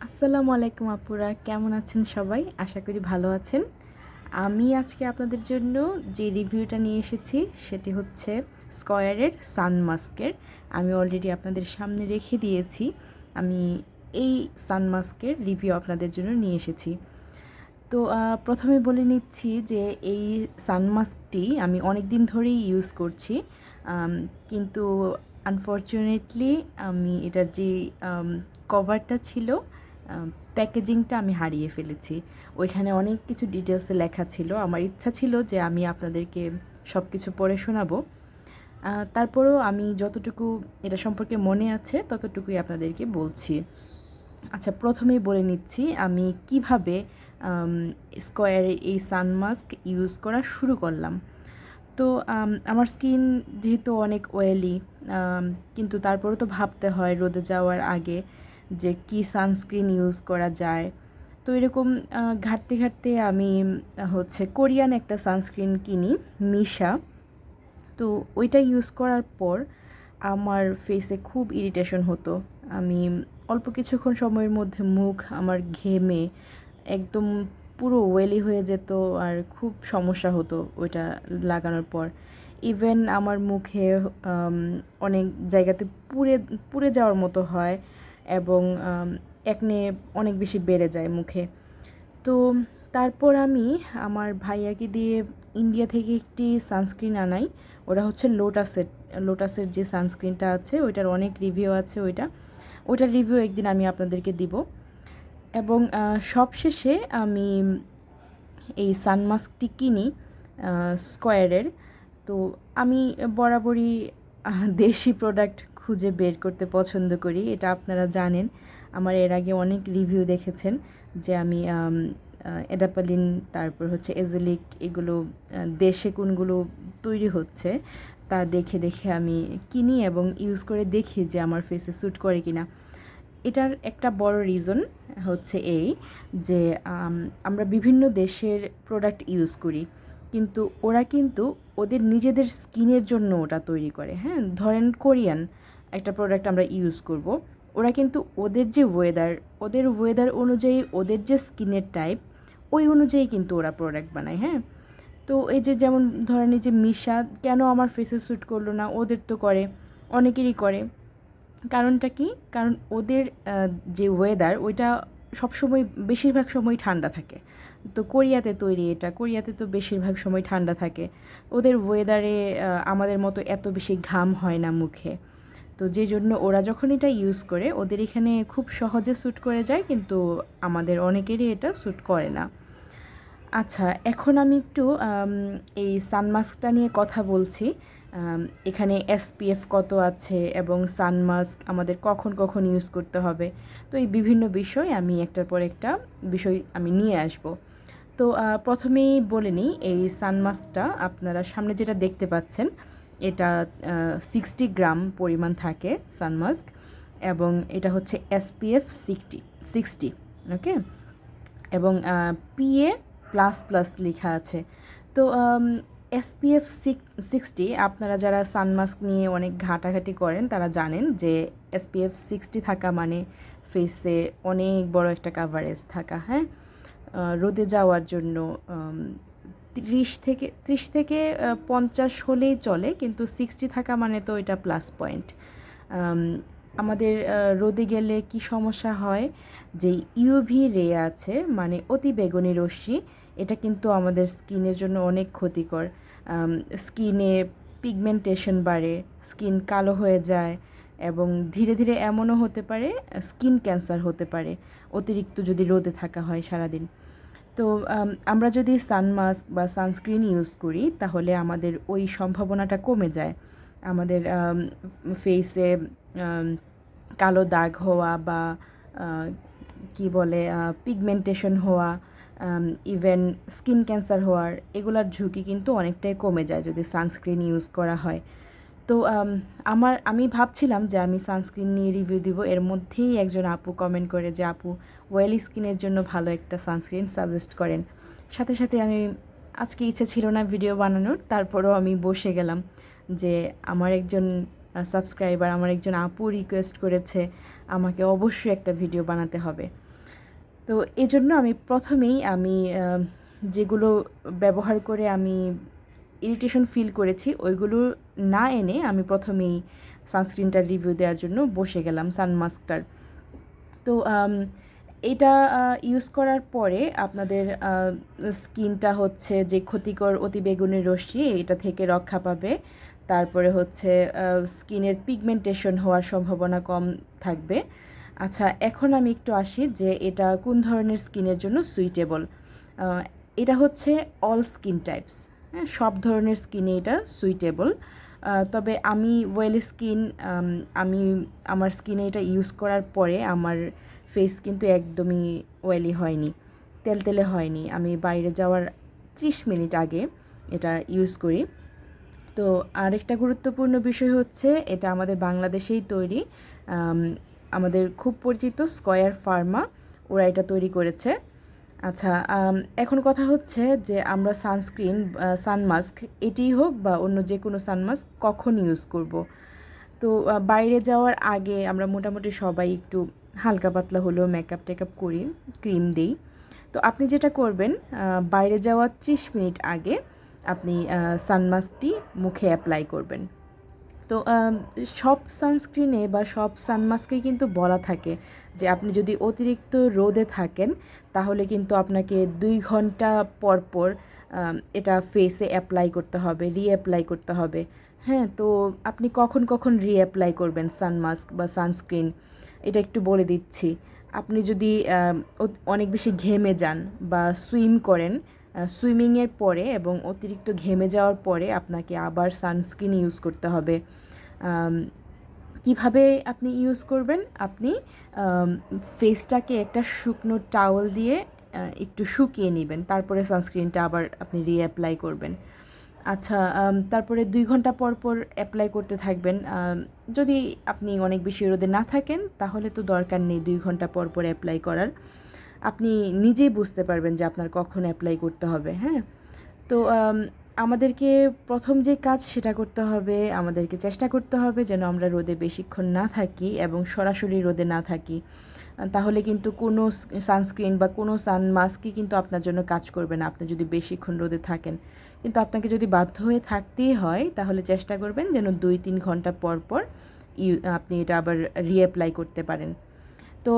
আসসালামু আলাইকুম আপুরা, কেমন আছেন সবাই? আশা করি ভালো আছেন। আমি আজকে আপনাদের জন্য যে রিভিউটা নিয়ে এসেছি সেটি হচ্ছে স্কয়ারের সানমাস্কের। আমি অলরেডি আপনাদের সামনে রেখে দিয়েছি। আমি এই সানমাস্কের রিভিউ আপনাদের জন্য নিয়ে এসেছি। তো প্রথমে বলে নিচ্ছি যে এই সানমাস্কটি আমি অনেক দিন ধরেই ইউজ করছি, কিন্তু আনফর্চুনেটলি আমি এটার যে কভারটা ছিল, প্যাকেজিংটা আমি হারিয়ে ফেলেছি। ওইখানে অনেক কিছু ডিটেলসে লেখা ছিল। আমার ইচ্ছা ছিল যে আমি আপনাদেরকে সব কিছু পড়ে শোনাবো। তারপরেও আমি যতটুকু এটা সম্পর্কে মনে আছে ততটুকুই আপনাদেরকে বলছি। আচ্ছা, প্রথমেই বলে নিচ্ছি আমি কিভাবে স্কয়ারের এই সানমাস্ক ইউজ করা শুরু করলাম। তো আমার স্কিন যেহেতু অনেক অয়েলি, কিন্তু তারপরেও তো ভাবতে হয় রোদে যাওয়ার আগে যে কি সানস্ক্রিন ইউজ করা যায়। তো এরকম ঘাঁটতে ঘাঁটতে আমি হচ্ছে কোরিয়ান একটা সানস্ক্রিন কিনি, মিশা। তো ওইটা ইউজ করার পর আমার ফেসে খুব ইরিটেশন হতো। আমি অল্প কিছুক্ষণ সময়ের মধ্যে মুখ আমার ঘেমে একদম পুরো ওয়েলি হয়ে যেত, আর খুব সমস্যা হতো ওইটা লাগানোর পর। ইভেন আমার মুখে অনেক জায়গাতে পুড়ে পুড়ে যাওয়ার মতো হয়, এবং একনে অনেক বেশি বেড়ে যায় মুখে। তো তারপর আমি আমার ভাইয়াকে দিয়ে ইন্ডিয়া থেকে একটি সানস্ক্রিন আনাই। ওটা হচ্ছে লোটাসের যে সানস্ক্রিনটা আছে ওইটার অনেক রিভিউ আছে। ওইটার রিভিউ একদিন আমি আপনাদেরকে দিব। এবং সবশেষে আমি এই সানমাস্কটি কিনি স্কয়ারের। তো আমি বরাবরই দেশি প্রোডাক্ট খুঁজে বের করতে পছন্দ করি, এটা আপনারা জানেন। আমার এর আগে অনেক রিভিউ দেখেছেন যে আমি এডাপালিন, তারপর হচ্ছে এজেলিক, এগুলো দেশে কোনগুলো তৈরি হচ্ছে তা দেখে দেখে আমি কিনি এবং ইউজ করে দেখি যে আমার ফেসে স্যুট করে কিনা। এটার একটা বড় রিজন হচ্ছে এই যে আমরা বিভিন্ন দেশের প্রোডাক্ট ইউজ করি, কিন্তু ওরা কিন্তু ওদের নিজেদের স্কিনের জন্য ওটা তৈরি করে। হ্যাঁ, ধরেন কোরিয়ান একটা প্রোডাক্ট আমরা ইউজ করব, ওরা কিন্তু ওদের ওয়েদার অনুযায়ী, ওদের যে স্কিনের টাইপ ওই অনুযায়ী কিন্তু ওরা প্রোডাক্ট বানায়। হ্যাঁ, তো এই যে যেমন ধরেন এই যে মিশা কেন আমার ফেসে স্যুট করলো না, ওদের তো করে, অনেকেরই করে। কারণটা কি? কারণ ওদের যে ওয়েদার ওইটা সবসময় বেশিরভাগ সময় ঠান্ডা থাকে। তো কোরিয়াতে তৈরি, এটা কোরিয়াতে তো বেশিরভাগ সময় ঠান্ডা থাকে। ওদের ওয়েদারে আমাদের মতো এত বেশি ঘাম হয় না মুখে। তো যে জন্য ওরা যখন এটা ইউজ করে ওদের এখানে খুব সহজে স্যুট করে যায়, কিন্তু আমাদের অনেকেরই এটা স্যুট করে না। আচ্ছা, এখন আমি একটু এই সানমাস্কটা নিয়ে কথা বলছি। এখানে এসপিএফ কত আছে এবং সানমাস্ক আমাদের কখন কখন ইউজ করতে হবে, তো এই বিভিন্ন বিষয় আমি একটার পর একটা বিষয় আমি নিয়ে আসব। তো প্রথমেই বলে নিই, এই সানমাস্কটা আপনারা সামনে যেটা দেখতে পাচ্ছেন এটা 60 গ্রাম পরিমাণ থাকে সানমাস্ক, এবং এটা হচ্ছে এসপিএফ 60। ওকে, এবং পিএ প্লাস প্লাস লেখা আছে। তো এসপিএফ 60, আপনারা যারা সানমাস্ক নিয়ে অনেক ঘাটাঘাটি করেন তারা জানেন যে এসপিএফ 60 থাকা মানে ফেসে অনেক বড় একটা কাভারেজ থাকা। হ্যাঁ, রোদে যাওয়ার জন্য 30 থেকে 50 হলেই চলে, কিন্তু 60 থাকা মানে তো এটা প্লাস পয়েন্ট। আমাদের রোদে গেলে কি সমস্যা হয়, যে ইউভি রে আছে মানে অতি বেগুনি রশ্মি, এটা কিন্তু আমাদের স্কিনের জন্য অনেক ক্ষতিকর। স্কিনে পিগমেন্টেশন বাড়ে, স্কিন কালো হয়ে যায়, এবং ধীরে ধীরে এমনও হতে পারে স্কিন ক্যান্সার হতে পারে অতিরিক্ত যদি রোদে থাকা হয় সারাদিন। তো আমরা যদি সানমাস্ক বা সানস্ক্রিন ইউজ করি তাহলে আমাদের ওই সম্ভাবনাটা কমে যায়। আমাদের ফেসে কালো দাগ হওয়া বা কি বলে পিগমেন্টেশন হওয়া, ইভেন স্কিন ক্যান্সার হওয়ার, এগুলার ঝুঁকি কিন্তু অনেকটাই কমে যায় যদি সানস্ক্রিন ইউজ করা হয়। তো আমি ভাবছিলাম যে আমি সানস্ক্রিন নিয়ে রিভিউ দিব, এর মধ্যেই একজন আপু কমেন্ট করে যে আপু অয়েলি স্কিনের জন্য ভালো একটা সানস্ক্রিন সাজেস্ট করেন। সাথে সাথে আমি আজকে ইচ্ছে ছিল না ভিডিও বানানোর, তারপরেও আমি বসে গেলাম যে আমার একজন সাবস্ক্রাইবার, আমার একজন আপু রিকোয়েস্ট করেছে আমাকে অবশ্যই একটা ভিডিও বানাতে হবে। তো এজন্য আমি প্রথমেই যেগুলো ব্যবহার করে আমি ইরিটেশন ফিল করেছি ওইগুলো না এনে আমি প্রথমেই সানস্ক্রিনটার রিভিউ দেওয়ার জন্য বসে গেলাম সানমাস্কটার। তো এটা ইউজ করার পরে আপনাদের স্কিনটা হচ্ছে যে ক্ষতিকর অতিবেগুনি রশ্মি এটা থেকে রক্ষা পাবে। তারপরে হচ্ছে স্কিনের পিগমেন্টেশন হওয়ার সম্ভাবনা কম থাকবে। আচ্ছা, এখন আমি একটু আসি যে এটা কোন ধরনের স্কিনের জন্য সুইটেবল। এটা হচ্ছে অল স্কিন টাইপস, হ্যাঁ, সব ধরনের স্কিনে এটা সুইটেবল। তবে আমি ওয়েলি স্কিন, আমি আমার স্কিনে এটা ইউজ করার পরে আমার ফেস কিন্তু একদমই অয়েলি হয়নি, তেলতেলে হয়নি। আমি বাইরে যাওয়ার 30 মিনিট আগে এটা ইউজ করি। তো আরেকটা গুরুত্বপূর্ণ বিষয় হচ্ছে এটা আমাদের বাংলাদেশেই তৈরি। আমাদের খুব পরিচিত স্কয়ার ফার্মা, ওরা এটা তৈরি করেছে। আচ্ছা, এখন কথা হচ্ছে যে আমরা সানস্ক্রিন, সানমাস্ক এটিই হোক বা অন্য যে কোনো সানমাস্ক কখন ইউজ করব। তো বাইরে যাওয়ার আগে আমরা মোটামুটি সবাই একটু হালকা পাতলা হলেও মেকআপ টেকআপ করি, ক্রিম দিই। তো আপনি যেটা করবেন, বাইরে যাওয়ার 30 মিনিট আগে আপনি সানমাস্কটি মুখে অ্যাপ্লাই করবেন। তো সব সানস্ক্রিনে বা সব সানমাস্কেই কিন্তু বলা থাকে যে আপনি যদি অতিরিক্ত রোদে থাকেন তাহলে কিন্তু আপনাকে 2 ঘন্টা পর পর এটা ফেসে অ্যাপ্লাই করতে হবে, রিঅ্যাপ্লাই করতে হবে। হ্যাঁ, তো আপনি কখন কখন রিঅ্যাপ্লাই করবেন সানমাস্ক বা সানস্ক্রিন এটা একটু বলে দিচ্ছি। আপনি যদি অনেক বেশি ঘেমে যান বা সুইম করেন, সুইমিংয়ের পরে এবং অতিরিক্ত ঘেমে যাওয়ার পরে আপনাকে আবার সানস্ক্রিন ইউজ করতে হবে। কিভাবে আপনি ইউজ করবেন? আপনি ফেসটাকে একটা শুকনো টাওয়েল দিয়ে একটু শুকিয়ে নেবেন, তারপরে সানস্ক্রিনটা আবার আপনি রিঅ্যাপ্লাই করবেন। আচ্ছা, তারপরে 2 ঘন্টা পর পর অ্যাপ্লাই করতে থাকবেন। যদি আপনি অনেক বেশি রোদে না থাকেন তাহলে তো দরকার নেই 2 ঘন্টা পর পর অ্যাপ্লাই করার। আপনি নিজেই বুঝতে পারবেন যে আপনার কখন অ্যাপ্লাই করতে হবে, হ্যাঁ? তো আমাদেরকে প্রথম যে কাজ সেটা করতে হবে, আমাদেরকে চেষ্টা করতে হবে যেন আমরা রোদে বেশিক্ষণ না থাকি এবং সরাসরি রোদে না থাকি। তাহলে কিন্তু কোনো সানস্ক্রিন বা কোনো সানমাস্কই কিন্তু আপনার জন্য কাজ করবে না আপনি যদি বেশিক্ষণ রোদে থাকেন। কিন্তু আপনাকে যদি বাধ্য হয়ে থাকতেই হয় তাহলে চেষ্টা করবেন যেন 2-3 ঘন্টা পর পর আপনি এটা আবার রিঅ্যাপ্লাই করতে পারেন। তো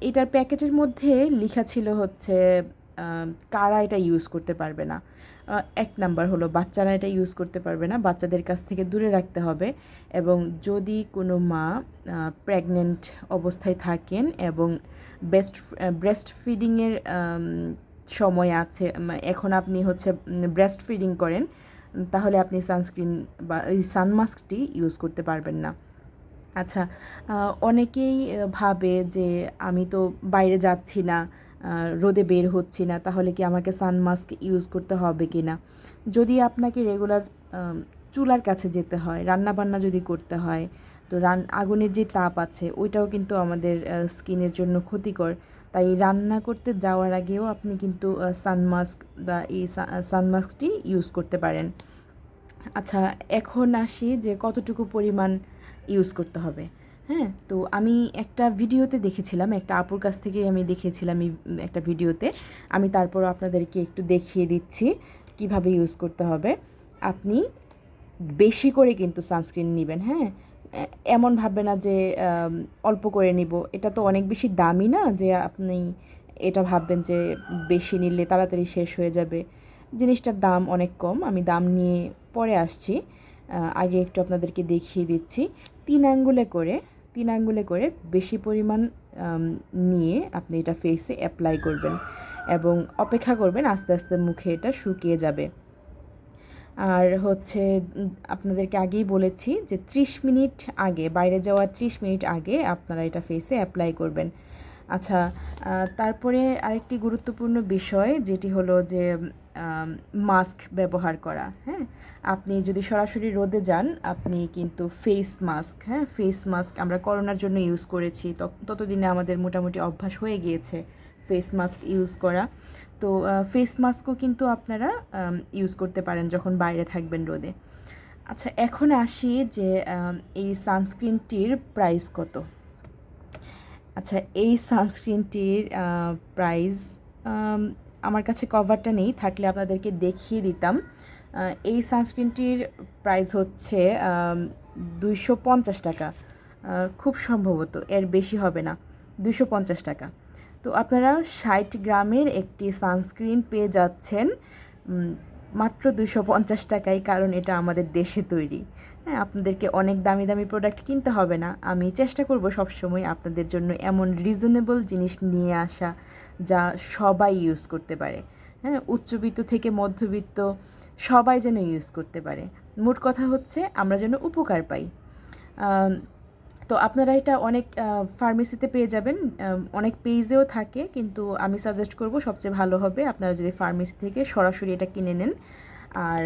এটার প্যাকেটের মধ্যে লেখা ছিল হচ্ছে কারা এটা ইউজ করতে পারবে না। 1 নাম্বার হলো বাচ্চারা এটা ইউজ করতে পারবে না, বাচ্চাদের কাছ থেকে দূরে রাখতে হবে। এবং যদি কোনো মা প্রেগনেন্ট অবস্থায় থাকেন এবং ব্রেস্ট ফিডিংয়ের সময় আছে, এখন আপনি হচ্ছে ব্রেস্ট ফিডিং করেন, তাহলে আপনি সানস্ক্রিন বা এই সানমাস্কটি ইউজ করতে পারবেন না। আচ্ছা, অনেকেই ভাবে যে আমি তো বাইরে যাচ্ছি না, রোদে বের হচ্ছি না, তাহলে কি আমাকে সানমাস্ক ইউজ করতে হবে কি না? যদি আপনাকে রেগুলার চুলার কাছে যেতে হয়, রান্নাবান্না যদি করতে হয়, তো আগুনের যে তাপ আছে ওইটাও কিন্তু আমাদের স্কিনের জন্য ক্ষতিকর। তাই রান্না করতে যাওয়ার আগেও আপনি কিন্তু সানমাস্ক বা এই সানমাস্কটি ইউজ করতে পারেন। আচ্ছা, এখন আসি যে কতটুকু পরিমাণ ইউজ করতে হবে। হ্যাঁ, তো আমি একটা ভিডিওতে দেখেছিলাম, একটা আপুর কাছ থেকে আমি দেখেছিলাম এই একটা ভিডিওতে। আমি তারপরও আপনাদেরকে একটু দেখিয়ে দিচ্ছি কিভাবে ইউজ করতে হবে। আপনি বেশি করে কিন্তু সানস্ক্রিন নেবেন, হ্যাঁ? এমন ভাববে না যে অল্প করে নিব, এটা তো অনেক বেশি দামি না যে আপনি এটা ভাববেন যে বেশি নিলে তাড়াতাড়ি শেষ হয়ে যাবে। জিনিসটার দাম অনেক কম, আমি দাম নিয়ে পরে আসছি। আগে একটু আপনাদেরকে দেখিয়ে দিচ্ছি। 3 আঙ্গুলে করে বেশি পরিমাণ নিয়ে আপনি এটা ফেসে অ্যাপ্লাই করবেন এবং অপেক্ষা করবেন আস্তে আস্তে মুখে এটা শুকিয়ে যাবে। আর হচ্ছে আপনাদেরকে আগেই বলেছি যে 30 মিনিট আগে, বাইরে যাওয়ার 30 মিনিট আগে আপনারা এটা ফেসে অ্যাপ্লাই করবেন। আচ্ছা, তারপরে আরেকটি গুরুত্বপূর্ণ বিষয় যেটি হলো যে মাস্ক ব্যবহার করা। হ্যাঁ, আপনি যদি সরাসরি রোদে যান আপনি কিন্তু ফেস মাস্ক, হ্যাঁ, ফেস মাস্ক আমরা করোনার জন্য ইউজ করেছি, ততদিনে আমাদের মোটামুটি অভ্যাস হয়ে গিয়েছে ফেস মাস্ক ইউজ করা। তো ফেস মাস্কও কিন্তু আপনারা ইউজ করতে পারেন যখন বাইরে থাকবেন রোদে। আচ্ছা, এখন আসি যে এই সানস্ক্রিনটির প্রাইস কত। আচ্ছা, এই সানস্ক্রিনটির প্রাইস, আমার কাছে কভারটা নেই, থাকলে আপনাদেরকে দেখিয়ে দিতাম। এই সানস্ক্রিনটির প্রাইস হচ্ছে 250 টাকা, খুব সম্ভবত এর বেশি হবে না, 250 টাকা। তো আপনারা 60 গ্রামের একটি সানস্ক্রিন পেয়ে যাচ্ছেন মাত্র 250 টাকায়, কারণ এটা আমাদের দেশে তৈরি। হ্যাঁ, আপনাদেরকে অনেক দামি দামি প্রোডাক্ট কিনতে হবে না। আমি চেষ্টা করব সবসময় আপনাদের জন্য এমন রিজনেবল জিনিস নিয়ে আসা যা সবাই ইউজ করতে পারে। হ্যাঁ, উচ্চবিত্ত থেকে মধ্যবিত্ত সবাই যেন ইউজ করতে পারে। মোট কথা হচ্ছে আমরা যেন উপকার পাই। তো আপনারা এটা অনেক ফার্মেসিতে পেয়ে যাবেন, অনেক পেজেও থাকে, কিন্তু আমি সাজেস্ট করব সবচেয়ে ভালো হবে আপনারা যদি ফার্মেসি থেকে সরাসরি এটা কিনে নেন। আর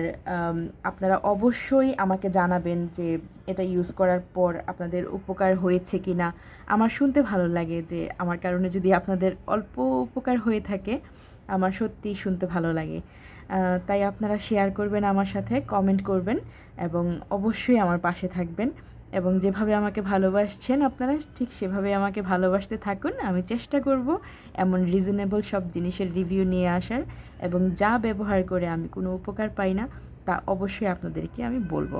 আপনারা অবশ্যই আমাকে জানাবেন যে এটা ইউজ করার পর আপনাদের উপকার হয়েছে কি না। আমার শুনতে ভালো লাগে যে আমার কারণে যদি আপনাদের অল্প উপকার হয়ে থাকে, আমার সত্যিই শুনতে ভালো লাগে। তাই আপনারা শেয়ার করবেন আমার সাথে, কমেন্ট করবেন এবং অবশ্যই আমার পাশে থাকবেন। এবং যেভাবে আমাকে ভালোবাসছেন আপনারা, ঠিক সেভাবে আমাকে ভালোবাসতে থাকুন। আমি চেষ্টা করব এমন রিজনেবল সব জিনিসের রিভিউ নিয়ে আসার, এবং যা ব্যবহার করে আমি কোনো উপকার পাই না তা অবশ্যই আপনাদেরকে আমি বলবো।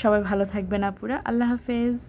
সবাই ভালো থাকবেন আপুরা। আল্লাহ হাফেজ।